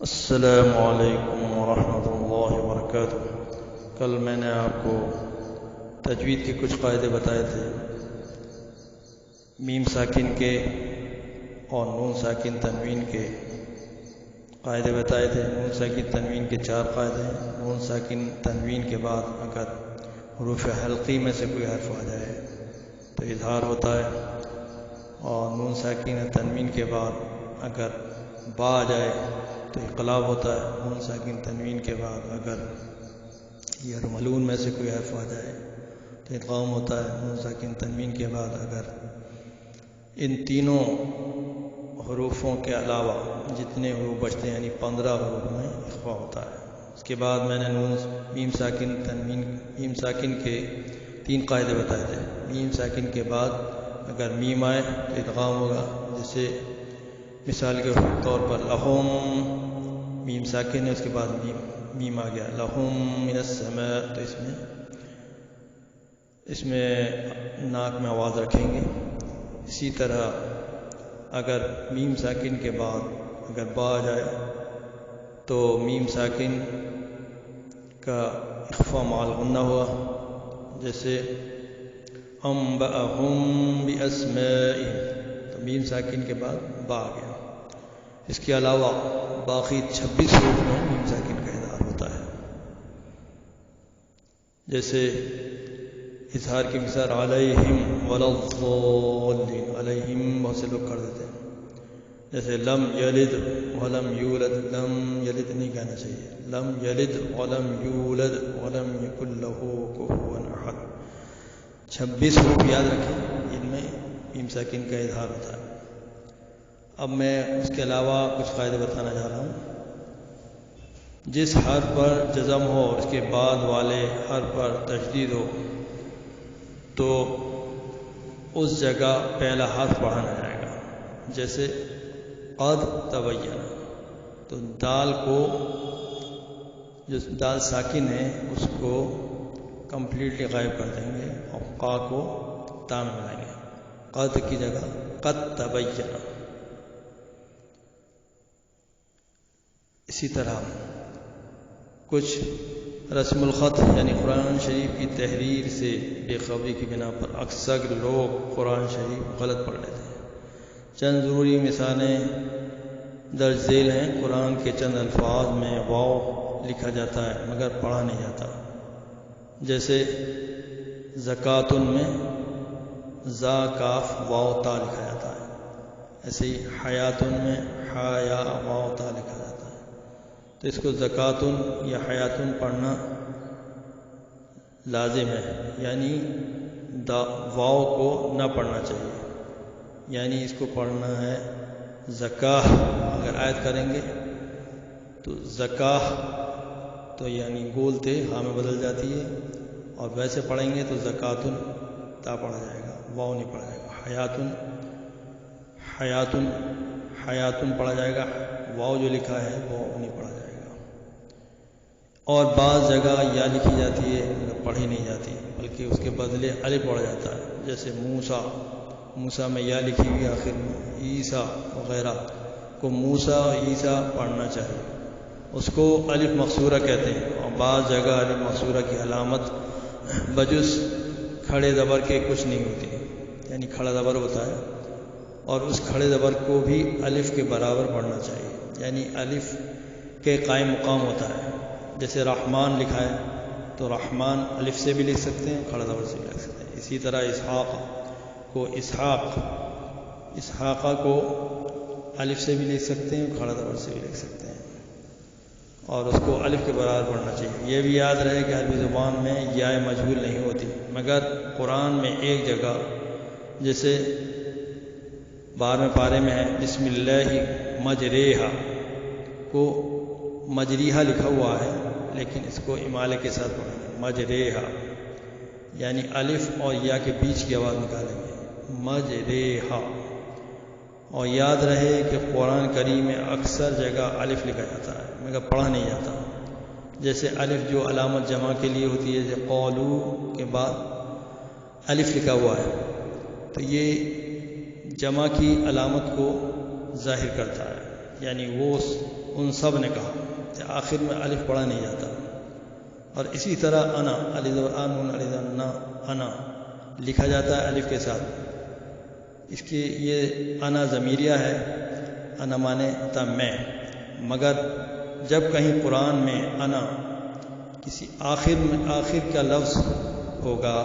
السلام علیکم ورحمۃ اللہ وبرکاتہ۔ کل میں نے آپ کو تجوید کے کچھ قاعدے بتائے تھے، میم ساکن کے اور نون ساکن تنوین کے قاعدے بتائے تھے۔ نون ساکن تنوین کے 4 قاعدے ہیں۔ نون ساکن تنوین کے بعد اگر حروف حلقی میں سے کوئی حرف آ جائے تو اظہار ہوتا ہے، اور نون ساکن تنوین کے بعد اگر با آ جائے تو اقلاب ہوتا ہے۔ نون ساکن تنوین کے بعد اگر یرملون میں سے کوئی حرف آ جائے تو ادغام ہوتا ہے۔ نون ساکن تنوین کے بعد اگر ان تینوں حروفوں کے علاوہ جتنے حروف بچتے ہیں یعنی 15 حروف میں اخفا ہوتا ہے۔ اس کے بعد میں نے میم ساکن کے 3 قاعدے بتائے تھے۔ میم ساکن کے بعد اگر میم آئے تو ادغام ہوگا، جیسے مثال کے طور پر لہم، میم ساکن ہے، اس کے بعد میم آ گیا، لہم من السماء، تو اس میں ناک میں آواز رکھیں گے۔ اسی طرح اگر میم ساکن کے بعد اگر با آ جائے تو میم ساکن کا اخفا مع الغنہ ہوا، جیسے انبأہم باسمائہم، تو میم ساکن کے بعد با آ گیا۔ اس کے علاوہ باقی 26 حروف میں میم ساکن کا اظہار ہوتا ہے، جیسے اظہار کی مثال علیہم ولا الضالین، علیہم بہت سے لوگ کر دیتے ہیں، جیسے لم یلد ولم یولد، لم یلد نہیں کہنا چاہیے، لم یلد ولم یولد ولم یکن لہ کفوا احد۔ 26 حروف یاد رکھیں، ان میں میم ساکن کا اظہار ہوتا ہے۔ اب میں اس کے علاوہ کچھ قاعدے بتانا چاہ رہا ہوں۔ جس حرف پر جزم ہو اور اس کے بعد والے حرف پر تشدید ہو تو اس جگہ پہلا حرف پڑھانا جائے گا، جیسے قد تبین، تو دال کو، جو دال ساکن ہے اس کو کمپلیٹلی غائب کر دیں گے اور قا کو تا میں ملائیں گے، قد کی جگہ قد تبین۔ اسی طرح کچھ رسم الخط یعنی قرآن شریف کی تحریر سے بے خبری کی بنا پر اکثر لوگ قرآن شریف غلط پڑھ لیتے ہیں۔ چند ضروری مثالیں درج ذیل ہیں۔ قرآن کے چند الفاظ میں واو لکھا جاتا ہے مگر پڑھا نہیں جاتا، جیسے زکاتن میں زا کاف واو تا لکھا جاتا ہے، ایسے ہی حیاتن میں حا یا واو تا لکھا جاتا ہے، تو اس کو زکاتن یا حیاتن پڑھنا لازم ہے، یعنی واو کو نہ پڑھنا چاہیے، یعنی اس کو پڑھنا ہے زکاہ۔ اگر آیت کریں گے تو زکاہ تو یعنی گولتے ہاں میں بدل جاتی ہے، اور ویسے پڑھیں گے تو زکاتن تا پڑھا جائے گا، واو نہیں پڑھا جائے گا۔ حیاتن پڑھا جائے گا، واو جو لکھا ہے وہ نہیں پڑھا جائے گا۔ اور بعض جگہ یا لکھی جاتی ہے مگر پڑھی نہیں جاتی، بلکہ اس کے بدلے الف پڑھا جاتا ہے، جیسے موسیٰ میں یا لکھی ہوئی آخر میں، عیسیٰ وغیرہ کو موسیٰ اور عیسیٰ پڑھنا چاہیے، اس کو الف مقصورہ کہتے ہیں۔ اور بعض جگہ الف مقصورہ کی علامت بجز کھڑے زبر کے کچھ نہیں ہوتی، یعنی کھڑا زبر ہوتا ہے اور اس کھڑے زبر کو بھی الف کے برابر پڑھنا چاہیے، یعنی الف کے قائم مقام ہوتا ہے۔ جیسے رحمان لکھا ہے تو رحمان الف سے بھی لکھ سکتے ہیں، کھڑا زبر سے بھی لکھ سکتے ہیں۔ اسی طرح اسحاق کو الف سے بھی لکھ سکتے ہیں، کھڑا زبر سے بھی لکھ سکتے ہیں، اور اس کو الف کے برابر پڑھنا چاہیے۔ یہ بھی یاد رہے کہ عربی زبان میں یا مجہول نہیں ہوتی، مگر قرآن میں ایک جگہ جیسے 12ویں پارے میں ہے بسم اللہ مجریہا، کو مجریہا لکھا ہوا ہے لیکن اس کو امالے کے ساتھ پڑھیں گے، مجریہا، یعنی الف اور یا کے بیچ کی آواز نکالیں گے، مجریہا۔ اور یاد رہے کہ قرآن کریم میں اکثر جگہ الف لکھا جاتا ہے مگر پڑھا نہیں جاتا، جیسے الف جو علامت جمع کے لیے ہوتی ہے، جیسے قولو کے بعد الف لکھا ہوا ہے تو یہ جمع کی علامت کو ظاہر کرتا ہے، یعنی وہ ان سب نے کہا کہ آخر میں الف پڑھا نہیں جاتا. اور اسی طرح انا علی زبر علی نا انا لکھا جاتا ہے الف کے ساتھ. اس کی یہ انا ضمیریہ ہے، انا مانے تا میں. مگر جب کہیں قرآن میں انا کسی آخر کا لفظ ہوگا،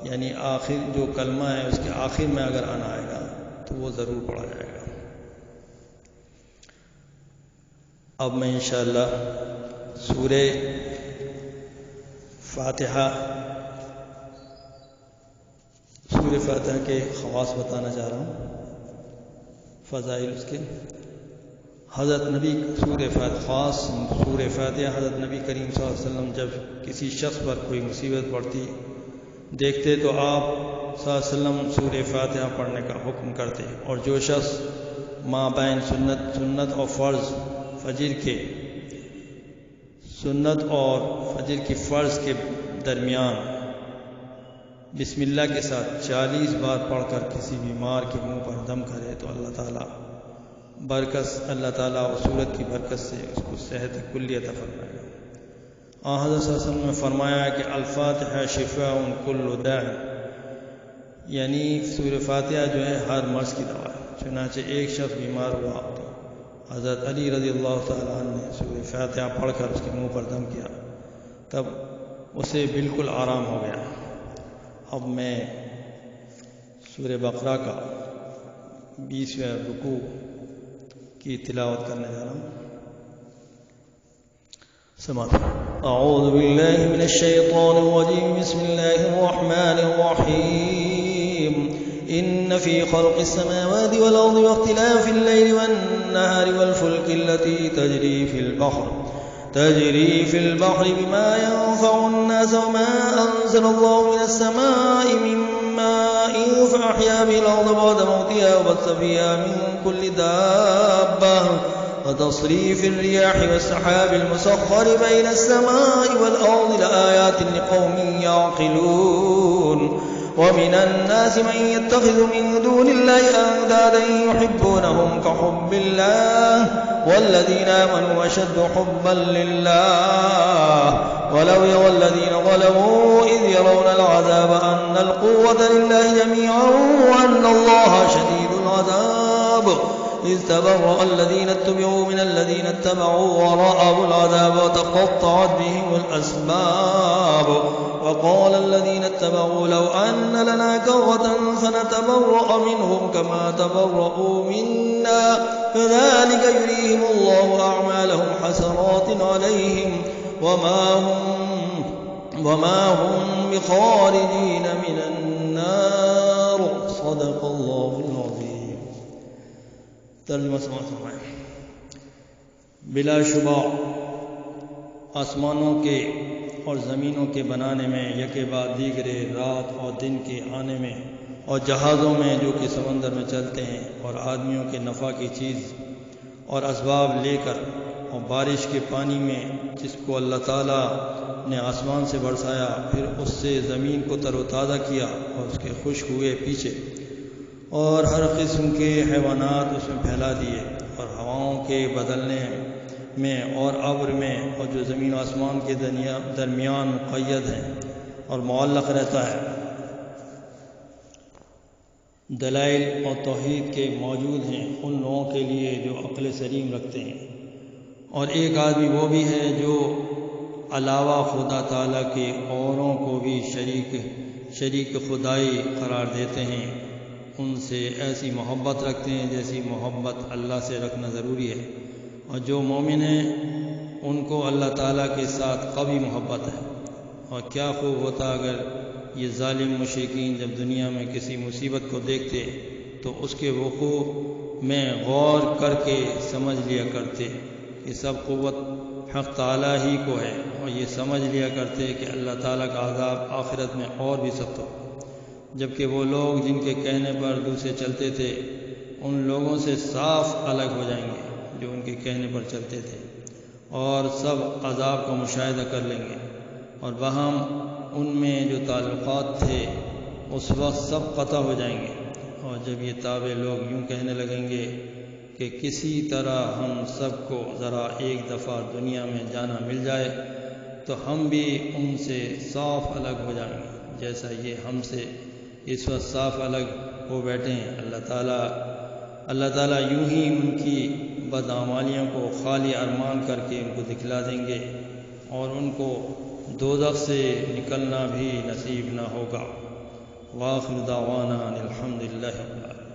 یعنی آخر جو کلمہ ہے اس کے آخر میں اگر انا آئے گا تو وہ ضرور پڑھا جائے گا. اب میں انشاءاللہ سورہ فاتحہ کے خواص بتانا چاہ رہا ہوں، فضائل اس کے. حضرت نبی سورہ فاتحہ حضرت نبی کریم صلی اللہ علیہ وسلم جب کسی شخص پر کوئی مصیبت پڑتی دیکھتے تو آپ صلی اللہ علیہ وسلم سورہ فاتحہ پڑھنے کا حکم کرتے. اور جو شخص مابین سنت اور فرض فجر کی فرض کے درمیان بسم اللہ کے ساتھ 40 بار پڑھ کر کسی بیمار کے منہ پر دم کرے تو اللہ تعالیٰ اس سورت کی برکت سے اس کو صحت کلی عطا فرمائے گا. حضرت صلی اللہ علیہ وسلم نے فرمایا کہ الفاتحہ شفاء کل داء، یعنی سورہ فاتحہ جو ہے ہر مرض کی دوا ہے. چنانچہ ایک شخص بیمار ہوا تو حضرت علی رضی اللہ تعالیٰ عنہ نے سورہ فاتحہ پڑھ کر اس کے منہ پر دم کیا، تب اسے بالکل آرام ہو گیا. اب میں سورہ بقرہ کا 20واں رکوع کی تلاوت کرنے جا رہا ہوں. سماعت. اعوذ باللہ من الشیطان الرجیم. بسم اللہ الرحمن الرحیم. ان فی خلق السماوات والارض واختلاف الليل والنهار والفلك التي تجري في البحر بما ينفع الناس وما أنزل الله من السماء من ماء فأحيا به الأرض بعد موتها وبث فيها من كل دابة وتصريف الرياح والسحاب المسخر بين السماء والأرض لآيات لقوم يعقلون. ومن الناس من يتخذ من دون الله أندادا يحبونهم كحب الله والذين آمنوا أشد حبا لله. ولو يرى الذين ظلموا إذ يرون العذاب أن القوة لله جميعا وأن الله شديد العذاب. إذ تبرأ الذين اتبعوا من الذين اتبعوا ورأوا العذاب وتقطعت بهم الأسباب. وقال الذين اتبعوا لو أن لنا كرة فنتبرأ منهم كما تبرأوا منا كذلك يريهم الله أعمالهم حسرات عليهم وما هم بخارجين من النار. صدق الله العظيم. ترجمہ سماعت فرمائیں. بلا شبہ آسمانوں کے اور زمینوں کے بنانے میں یکے بعد دیگرے، رات اور دن کے آنے میں، اور جہازوں میں جو کہ سمندر میں چلتے ہیں، اور آدمیوں کے نفع کی چیز اور اسباب لے کر، اور بارش کے پانی میں جس کو اللہ تعالیٰ نے آسمان سے برسایا، پھر اس سے زمین کو تر و تازہ کیا اور اس کے خشک ہوئے پیچھے، اور ہر قسم کے حیوانات اس میں پھیلا دیے، اور ہواؤں کے بدلنے میں اور ابر میں، اور جو زمین و آسمان کے درمیان مقید ہیں اور معلق رہتا ہے. دلائل اور توحید کے موجود ہیں ان لوگوں کے لیے جو عقل سلیم رکھتے ہیں. اور ایک آدمی وہ بھی ہے جو علاوہ خدا تعالیٰ کے اوروں کو بھی شریک خدائی قرار دیتے ہیں، ان سے ایسی محبت رکھتے ہیں جیسی محبت اللہ سے رکھنا ضروری ہے. اور جو مومن ہیں ان کو اللہ تعالیٰ کے ساتھ قوی محبت ہے. اور کیا خوب ہوتا اگر یہ ظالم مشرکین جب دنیا میں کسی مصیبت کو دیکھتے تو اس کے وقوع میں غور کر کے سمجھ لیا کرتے کہ سب قوت حق تعالیٰ ہی کو ہے، اور یہ سمجھ لیا کرتے کہ اللہ تعالیٰ کا عذاب آخرت میں اور بھی سخت ہو. جبکہ وہ لوگ جن کے کہنے پر دوسرے چلتے تھے ان لوگوں سے صاف الگ ہو جائیں گے جو ان کے کہنے پر چلتے تھے، اور سب عذاب کا مشاہدہ کر لیں گے، اور باہم ان میں جو تعلقات تھے اس وقت سب قطع ہو جائیں گے. اور جب یہ تابع لوگ یوں کہنے لگیں گے کہ کسی طرح ہم سب کو ذرا ایک دفعہ دنیا میں جانا مل جائے تو ہم بھی ان سے صاف الگ ہو جائیں گے، جیسا یہ ہم سے اس وقت صاف الگ ہو بیٹھے ہیں۔ اللہ تعالیٰ یوں ہی ان کی بدعمالیوں کو خالی ارمان کر کے ان کو دکھلا دیں گے اور ان کو دوزخ سے نکلنا بھی نصیب نہ ہوگا۔ وآخر دعوانا الحمدللہ رب العالمین۔